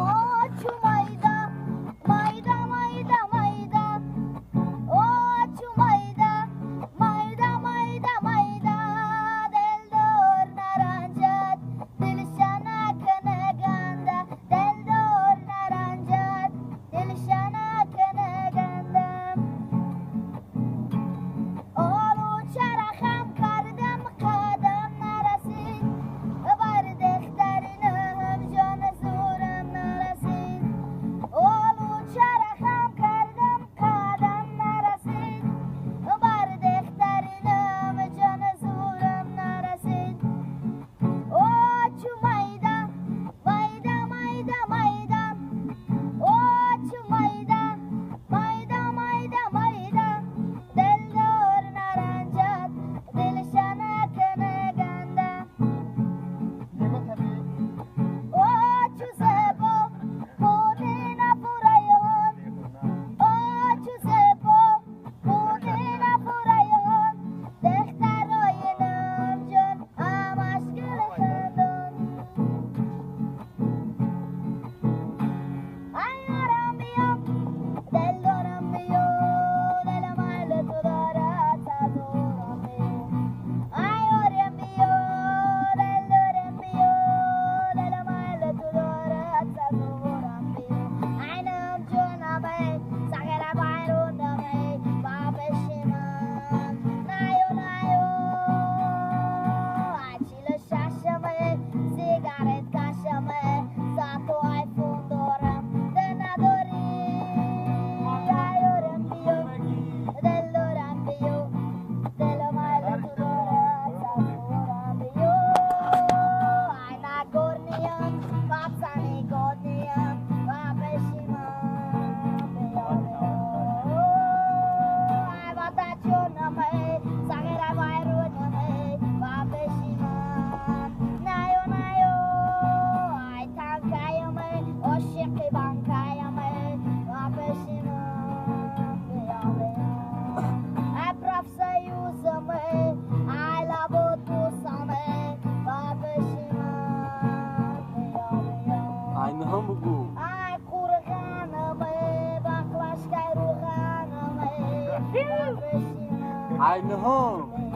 Oçu mayda, mayda mayda mayda. Oçu mayda, mayda mayda mayda. Deldor naranjat, dilshana kanaganda. Deldor naranjat, dilshana kanaganda. Olu çaraxam kardam qadam narasid. Bardextarinam jon zuram narasid. Olu çaraxam kardam qadam narasid. Bardextarinam jon zuram narasid. Oçu mayda, mayda mayda mayda. Oçu mayda, mayda mayda mayda. Deldor naranjat, dilshana kanaganda. Oçu sebo, pudina purayon. Oçu sebo, pudina purayon. Dextaroyinam jon amaşkılışındın. Ay aram biyom, deldoram biyo, delamaylı tudara sazoram biyo. Ay orem biyo, deldoram biyo, delamaylı tudara sazoram biyo. Aynam jon amay, sakera bayrun damay, babeshiman. Nayo nayo, açılı şaşamay, sigaret kaşamay, sato ay fundoram, denadori. Ay orem biyo, deldoram biyo, delamaylı tudara sazoram biyo. Ay nagorniyam, papsani godniyam, babeshiman biyo biyo. Ay batachonamay, sakera bayrunamay, babeshiman. Nayo nayo, ay tankayamay, oshiki bankayamay, babeshiman biyo biyo. Ay profsayuzamay, ay labotusamay, babeshiman biyo biyo. Aynı mı bu? Ay kurganamay, baklaşkay ruganamay, babeshiman Aynı mı? biyo